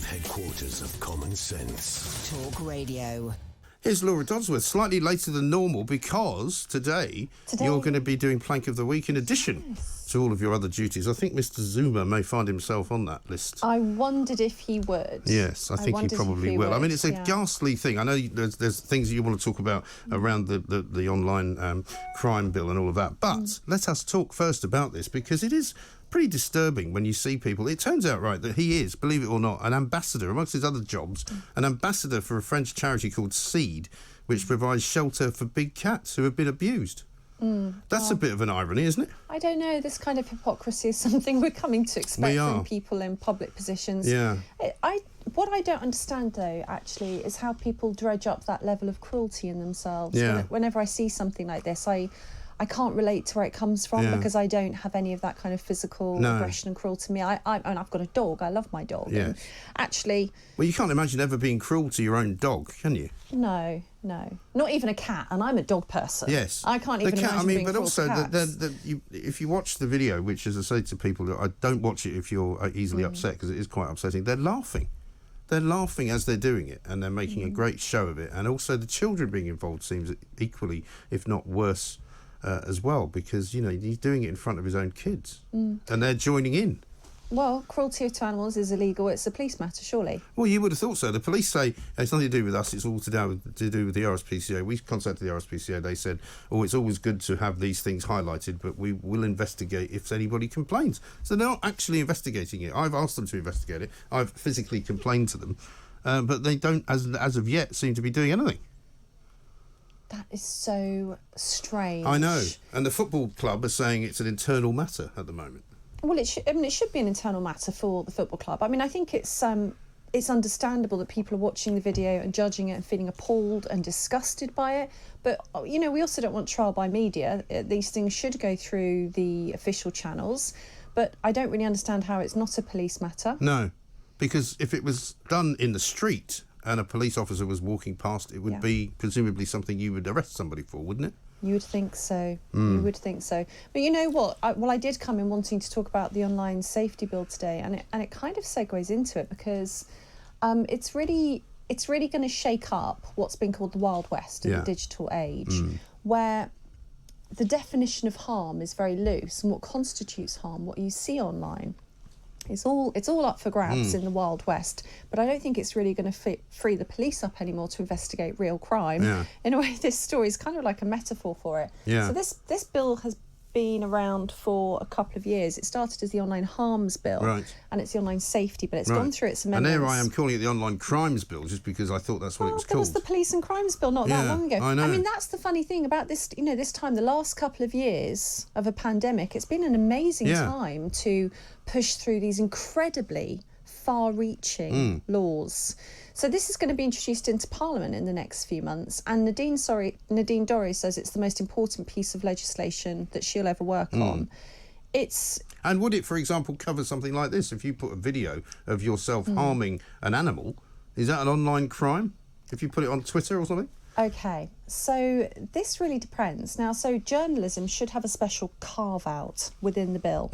headquarters of common sense. Talk Radio. Here's Laura Dodsworth, slightly later than normal because today you're going to be doing Plank of the Week in addition to all of your other duties. I think Mr. Zuma may find himself on that list. I wondered if he would. Yes, I think he probably will. I mean, it's a ghastly thing. I know there's things that you want to talk about around the online crime bill and all of that, but let us talk first about this because it is pretty disturbing when you see people. It turns out, right, that he is, believe it or not, an ambassador, amongst his other jobs, an ambassador for a French charity called Seed, which provides shelter for big cats who have been abused. That's a bit of an irony, isn't it? I don't know. This kind of hypocrisy is something we're coming to expect from people in public positions. Yeah. What I don't understand, though, actually, is how people dredge up that level of cruelty in themselves. Yeah. Whenever I see something like this, I can't relate to where it comes from because I don't have any of that kind of physical aggression and cruelty to me. And I've got a dog. I love my dog. Yeah. And actually... Well, you can't imagine ever being cruel to your own dog, can you? No. Not even a cat, and I'm a dog person. Yes. I can't even imagine being cruel to cats. If you watch the video, which, as I say to people, I don't watch it if you're easily upset because it is quite upsetting, they're laughing. They're laughing as they're doing it, and they're making a great show of it. And also the children being involved seems equally, if not worse, as well, because, you know, he's doing it in front of his own kids and they're joining in. Well, cruelty to animals is illegal. It's a police matter, surely. Well, you would have thought so. The police say it's nothing to do with us, it's all to do with the RSPCA. We contacted the RSPCA, they said, it's always good to have these things highlighted, but we will investigate if anybody complains. So they're not actually investigating it. I've asked them to investigate it. I've physically complained to them, but they don't, as of yet, seem to be doing anything. That is so strange. I know. And the football club are saying it's an internal matter at the moment. Well, it should be an internal matter for the football club. I mean, I think it's understandable that people are watching the video and judging it and feeling appalled and disgusted by it. But, you know, we also don't want trial by media. These things should go through the official channels. But I don't really understand how it's not a police matter. No, because if it was done in the street and a police officer was walking past, it would be presumably something you would arrest somebody for, wouldn't it? You would think so. You would think so. But you know what? I did come in wanting to talk about the online safety bill today, and it kind of segues into it because it's really going to shake up what's been called the Wild West in the digital age, where the definition of harm is very loose, and what constitutes harm, what you see online, it's all up for grabs in the Wild West. But I don't think it's really going to free the police up anymore to investigate real crime. Yeah. In a way, this story is kind of like a metaphor for it. Yeah. So this bill has been around for a couple of years. It started as the online harms bill, and it's the online safety bill. It's gone through its amendments. And there I am calling it the online crimes bill just because I thought that's what it was called. There was the police and crimes bill not that long ago. I know. I mean, that's the funny thing about this, you know, this time, the last couple of years of a pandemic, it's been an amazing time to push through these incredibly far-reaching laws. So this is going to be introduced into Parliament in the next few months, and Nadine Dorries says it's the most important piece of legislation that she'll ever work on. And would it, for example, cover something like this? If you put a video of yourself harming an animal, is that an online crime? If you put it on Twitter or something? Okay, so this really depends. Now, so journalism should have a special carve-out within the bill.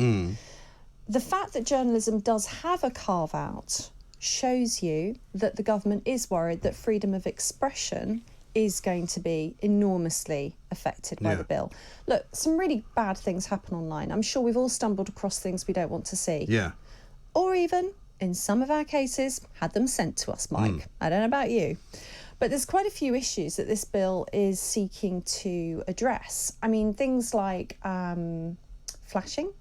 The fact that journalism does have a carve-out shows you that the government is worried that freedom of expression is going to be enormously affected by the bill. Look, some really bad things happen online. I'm sure we've all stumbled across things we don't want to see. Yeah. Or even, in some of our cases, had them sent to us, Mike. I don't know about you. But there's quite a few issues that this bill is seeking to address. I mean, things like flashing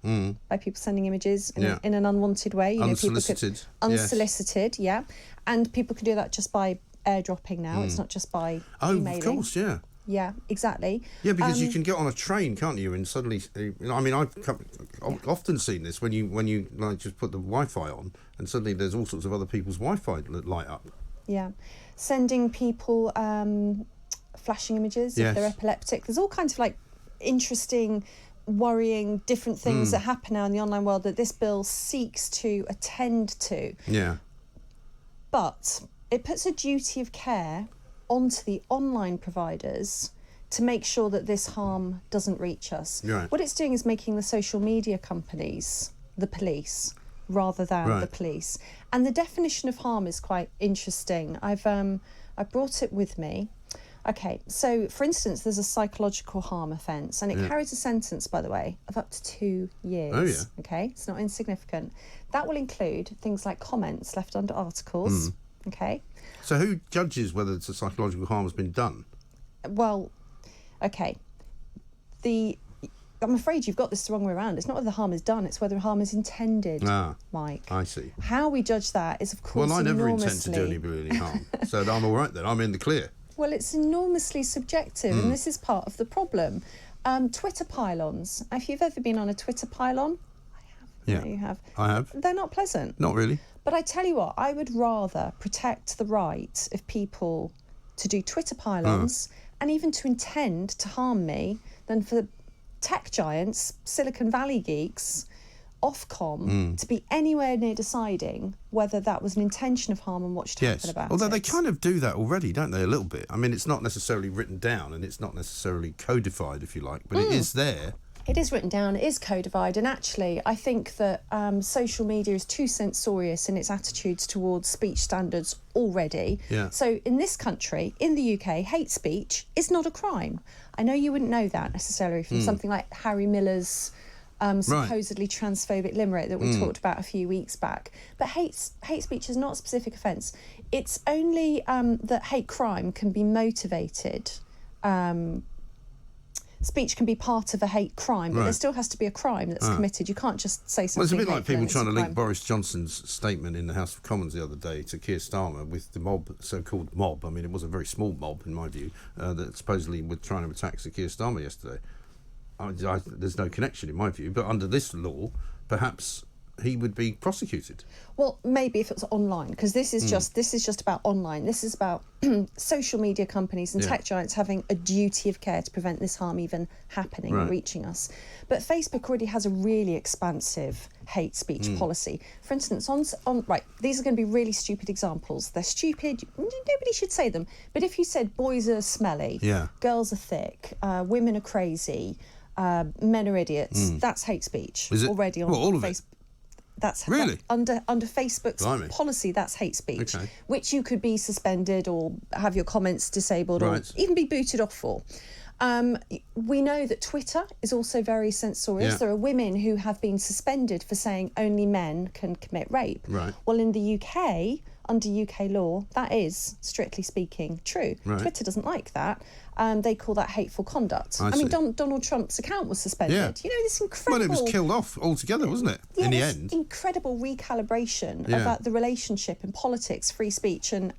by people sending images in an unwanted way. Unsolicited. Unsolicited, and people can do that just by airdropping now. It's not just by emailing. Of course, yeah. Yeah, exactly. Yeah, because you can get on a train, can't you? And suddenly, I mean, I've often seen this when you like just put the Wi-Fi on, and suddenly there's all sorts of other people's Wi-Fi that light up. Yeah, sending people flashing images if they're epileptic. There's all kinds of like interesting, worrying, different things that happen now in the online world that this bill seeks to attend to. Yeah. But it puts a duty of care onto the online providers to make sure that this harm doesn't reach us. Right. What it's doing is making the social media companies, the police, rather than Right. the police. And the definition of harm is quite interesting. I brought it with me. Okay, so for instance, there's a psychological harm offence, and it carries a sentence, by the way, of up to 2 years. Oh, yeah. Okay, it's not insignificant. That will include things like comments left under articles. Okay. So who judges whether it's a psychological harm has been done? Well, okay. I'm afraid you've got this the wrong way around. It's not whether the harm is done, it's whether harm is intended, Mike. I see. How we judge that is, of course, Well, I never intend to enormously... do anybody harm, so I'm all right then. I'm in the clear. Well, it's enormously subjective, and this is part of the problem. Twitter pylons. If you've ever been on a Twitter pylon, I have. Yeah. No, you have. I have. They're not pleasant. Not really. But I tell you what, I would rather protect the right of people to do Twitter pylons and even to intend to harm me than for tech giants, Silicon Valley geeks, Ofcom, to be anywhere near deciding whether that was an intention of harm and what should happen about it. Although they kind of do that already, don't they, a little bit? I mean, it's not necessarily written down and it's not necessarily codified, if you like, but it is there. It is written down, it is codified, and actually I think that social media is too censorious in its attitudes towards speech standards already. Yeah. So in this country, in the UK, hate speech is not a crime. I know you wouldn't know that necessarily from something like Harry Miller's supposedly transphobic limerick that we talked about a few weeks back. But hate speech is not a specific offence. It's only that hate crime can be motivated. Speech can be part of a hate crime, but there still has to be a crime that's committed. You can't just say something. Well, it's a bit like hateful people and it's trying a to link crime. Boris Johnson's statement in the House of Commons the other day to Keir Starmer with the mob, so-called mob. I mean, it was a very small mob, in my view, that supposedly were trying to attack Sir Keir Starmer yesterday. There's no connection, in my view, but under this law, perhaps he would be prosecuted. Well, maybe if it's online, because this is just about online. This is about social media companies and tech giants having a duty of care to prevent this harm even happening and reaching us. But Facebook already has a really expansive hate speech policy. For instance, on these are going to be really stupid examples. They're stupid. Nobody should say them. But if you said boys are smelly, girls are thick, women are crazy, men are idiots, that's hate speech. Is it? Already on all of Facebook. it? That's really under Facebook's Blimey. policy. That's hate speech, Okay. which you could be suspended or have your comments disabled or even be booted off for. We know that Twitter is also very censorious. Yeah. There are women who have been suspended for saying only men can commit rape. Right. Well, in the UK, under UK law, that is, strictly speaking, true. Right. Twitter doesn't like that. They call that hateful conduct. I mean, see. Donald Trump's account was suspended. Yeah. You know, this incredible... Well, it was killed off altogether, wasn't it, in the this end? incredible recalibration about the relationship in politics, free speech and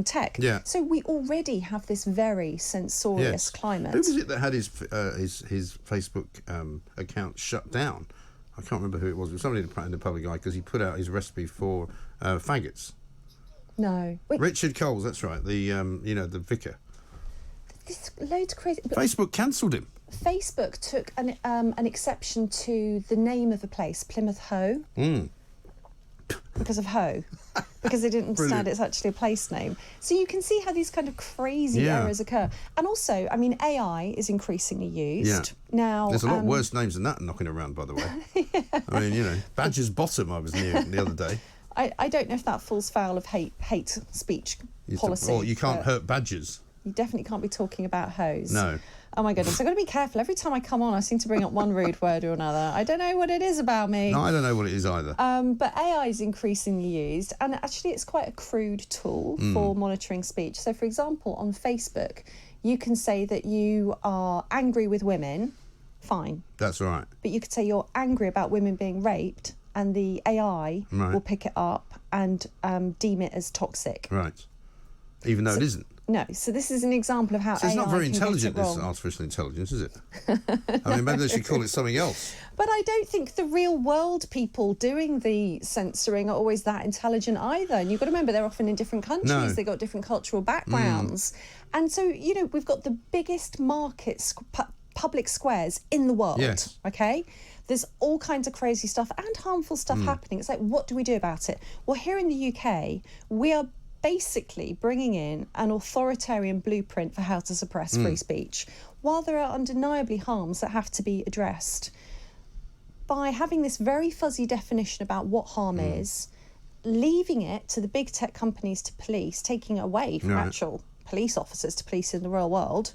tech. Yeah. So we already have this very censorious climate. Who was it that had his Facebook account shut down? I can't remember who it was. It was somebody in the public eye because he put out his recipe for faggots. No. Wait, Richard Coles, that's right. The the vicar. there's loads of crazy... But Facebook cancelled him. Facebook took an exception to the name of the place, Plymouth Hoe. Because of Hoe. Because they didn't understand Brilliant. it's actually a place name. So you can see how these kind of crazy errors occur. And also, I mean, AI is increasingly used. Now, There's a lot worse names than that knocking around, by the way. I mean, Badger's Bottom I was near the other day. I don't know if that falls foul of hate speech policy. Well, you can't hurt badgers. You definitely can't be talking about hoes. No. Oh my goodness, I've got to be careful. Every time I come on, I seem to bring up one rude word or another. I don't know what it is about me. No, I don't know what it is either. But AI is increasingly used, and actually it's quite a crude tool for monitoring speech. So, for example, on Facebook, you can say that you are angry with women, fine. That's right. But you could say you're angry about women being raped, and the AI will pick it up and deem it as toxic. Right. Even though it isn't. No, so this is an example of how So it's AI not very can get intelligent, it this wrong. artificial intelligence, is it? I mean, maybe they should call it something else. But I don't think the real world people doing the censoring are always that intelligent either. And you've got to remember, they're often in different countries. No. They've got different cultural backgrounds. And so, we've got the biggest public squares in the world. Yes. Okay? There's all kinds of crazy stuff and harmful stuff happening. It's like, what do we do about it? Well, here in the UK, we are basically bringing in an authoritarian blueprint for how to suppress free speech. While there are undeniably harms that have to be addressed, by having this very fuzzy definition about what harm is, leaving it to the big tech companies to police, taking it away from actual police officers to police in the real world,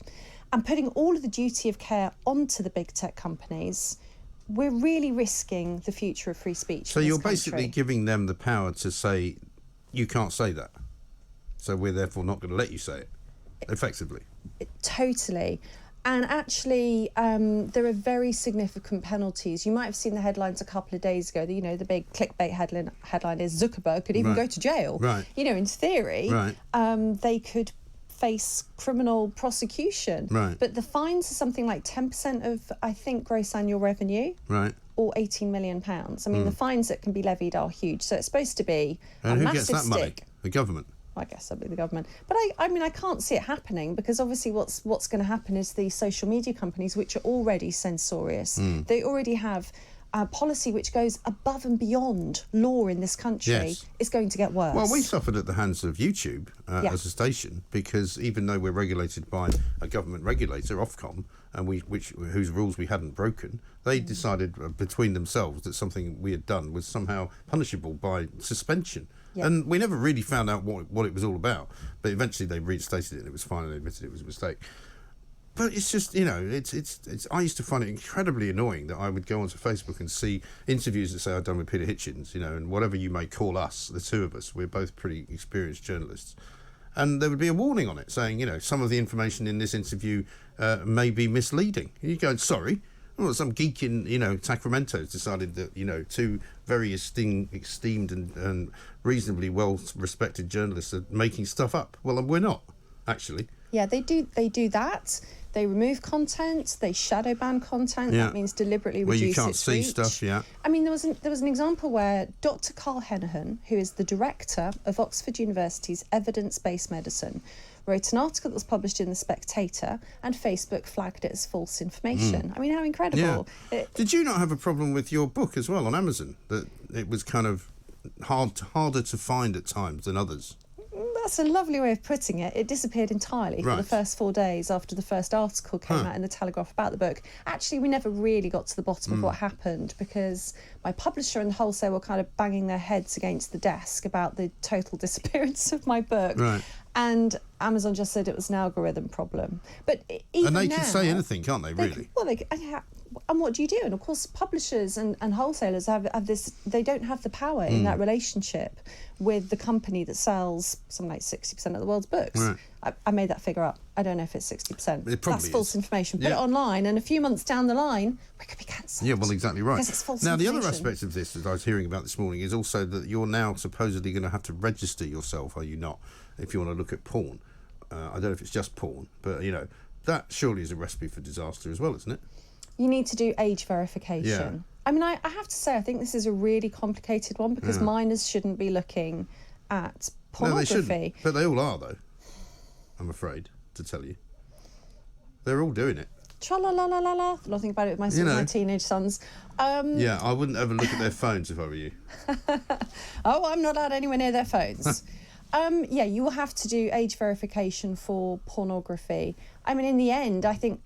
and putting all of the duty of care onto the big tech companies, we're really risking the future of free speech. So you're basically giving them the power to say, you can't say that. So we're therefore not going to let you say it, effectively. Totally. And actually, there are very significant penalties. You might have seen the headlines a couple of days ago. The big clickbait headline is Zuckerberg could even go to jail. Right. In theory, they could face criminal prosecution. Right. But the fines are something like 10% of, I think, gross annual revenue. Right. Or £18 million. I mean, the fines that can be levied are huge. So it's supposed to be and a who massive gets that money? stick. The government. I guess that'd be the government. But I mean, I can't see it happening because obviously what's going to happen is the social media companies, which are already censorious, they already have a policy which goes above and beyond law in this country, is going to get worse. Well, we suffered at the hands of YouTube as a station because even though we're regulated by a government regulator, Ofcom, and whose rules we hadn't broken, they decided between themselves that something we had done was somehow punishable by suspension. Yep. And we never really found out what it was all about. But eventually they reinstated it and it was fine and they admitted it was a mistake. But it's just, it's. I used to find it incredibly annoying that I would go onto Facebook and see interviews that say I've done with Peter Hitchens, and whatever you may call us, the two of us, we're both pretty experienced journalists. And there would be a warning on it saying, some of the information in this interview may be misleading. And you go, sorry. Well, some geek in, Sacramento has decided that, two very esteemed and reasonably well-respected journalists are making stuff up. Well, we're not, actually. Yeah, they do that. They remove content. They shadow ban content. Yeah. That means deliberately reduce its reach. Well, you can't see stuff, yeah. I mean, there was an example where Dr. Carl Heneghan, who is the director of Oxford University's evidence-based medicine, wrote an article that was published in The Spectator, and Facebook flagged it as false information. I mean, how incredible. Yeah. Did you not have a problem with your book as well on Amazon, that it was kind of harder to find at times than others? That's a lovely way of putting it. It disappeared entirely for the first 4 days after the first article came out in the Telegraph about the book. Actually, we never really got to the bottom of what happened because my publisher and the wholesale were kind of banging their heads against the desk about the total disappearance of my book. Right. And Amazon just said it was an algorithm problem. But even and they now, can say anything, can't they, really? And what do you do? And of course, publishers and wholesalers have this, they don't have the power in that relationship with the company that sells something like 60% of the world's books. Right. I made that figure up. I don't know if it's 60%. It probably That's false is. information. Put it online, and a few months down the line, we could be cancelled. Yeah, well, exactly right. Because it's false now, the information. other aspect of this that I was hearing about this morning is also that you're now supposedly going to have to register yourself, are you not, if you want to look at porn. I don't know if it's just porn, but, that surely is a recipe for disaster as well, isn't it? You need to do age verification. Yeah. I mean, I have to say, I think this is a really complicated one because minors shouldn't be looking at pornography. No, they shouldn't. But they all are, though, I'm afraid to tell you. They're all doing it. Tra-la-la-la-la-la. Nothing about it with my teenage sons. Yeah, I wouldn't ever look at their phones if I were you. Oh, I'm not allowed anywhere near their phones. Yeah, you will have to do age verification for pornography. I mean, in the end, I think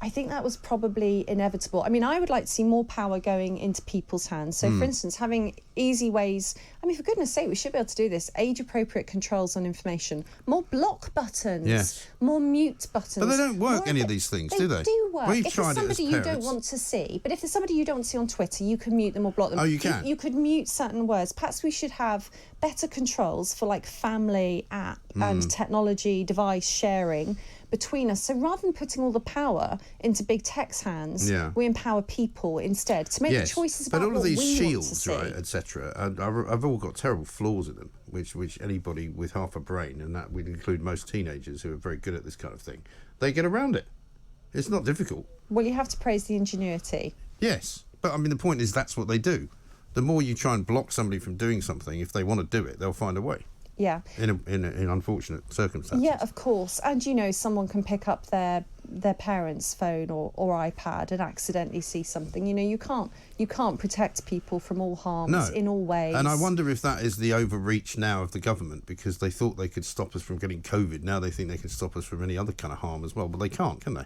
that was probably inevitable. I mean, I would like to see more power going into people's hands. So, for instance, having easy ways... I mean, for goodness sake, we should be able to do this. Age-appropriate controls on information. More block buttons. Yes. More mute buttons. But they don't work, any of these things, do they? They do work. We've if tried there's it as somebody you don't parents. want to see, but if there's somebody you don't want to see on Twitter, you can mute them or block them. Oh, you can? You could mute certain words. Perhaps we should have better controls for, like, family app and technology device sharing between us. So rather than putting all the power into big tech's hands, we empower people instead to make the choices about but all what of these we shields, want to see. right, etc., I've all got terrible flaws in them, which anybody with half a brain, and that would include most teenagers who are very good at this kind of thing, they get around it. It's not difficult. Well, you have to praise the ingenuity. Yes, but I mean the point is that's what they do. The more you try and block somebody from doing something, if they want to do it, they'll find a way. Yeah. In unfortunate circumstances. Yeah, of course. And, someone can pick up their parents' phone or iPad and accidentally see something. You can't protect people from all harms in all ways. And I wonder if that is the overreach now of the government, because they thought they could stop us from getting COVID. Now they think they can stop us from any other kind of harm as well. But they can't, can they?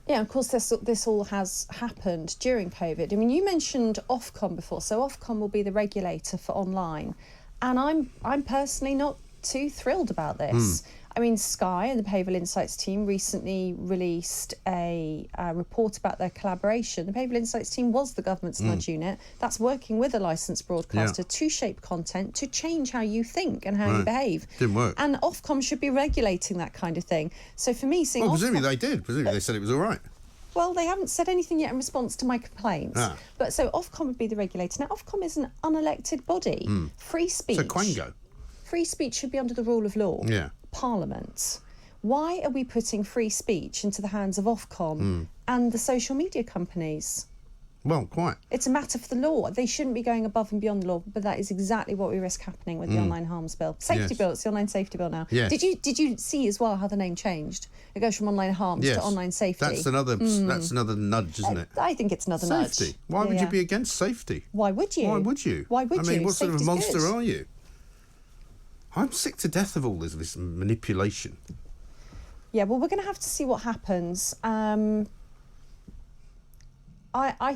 Yeah, of course, this all has happened during COVID. I mean, you mentioned Ofcom before, so Ofcom will be the regulator for online, and I'm personally not too thrilled about this. I mean, Sky and the Behavioural Insights team recently released a report about their collaboration. The Behavioural Insights team was the government's nudge unit that's working with a licensed broadcaster to shape content, to change how you think and how you behave. Didn't work. And Ofcom should be regulating that kind of thing. So for me, seeing presumably they did. Presumably they said it was all right. Well, they haven't said anything yet in response to my complaints. But so Ofcom would be the regulator. Now, Ofcom is an unelected body. Free speech. So Quango. Free speech should be under the rule of law. Yeah. Parliament. Why are we putting free speech into the hands of Ofcom and the social media companies? Well, quite. It's a matter for the law. They shouldn't be going above and beyond the law, but that is exactly what we risk happening with the online harms bill. Safety bill, it's the online safety bill now. Yes. Did you see as well how the name changed? It goes from online harms to online safety. That's another nudge, isn't it? I think it's another nudge. Safety. Why would you be against safety? Why would you? Why would you? Why would you? I mean, what sort of Safety's monster good. are you? I'm sick to death of all this manipulation. Yeah, well, we're going to have to see what happens. I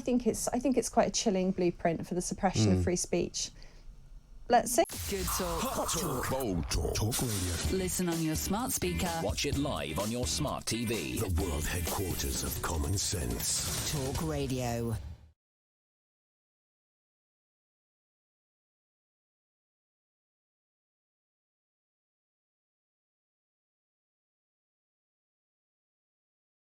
think it's quite a chilling blueprint for the suppression of free speech. Let's see. Good talk. Hot talk. Bold talk. Talk radio. Listen on your smart speaker. Watch it live on your smart TV. The world headquarters of common sense. Talk Radio.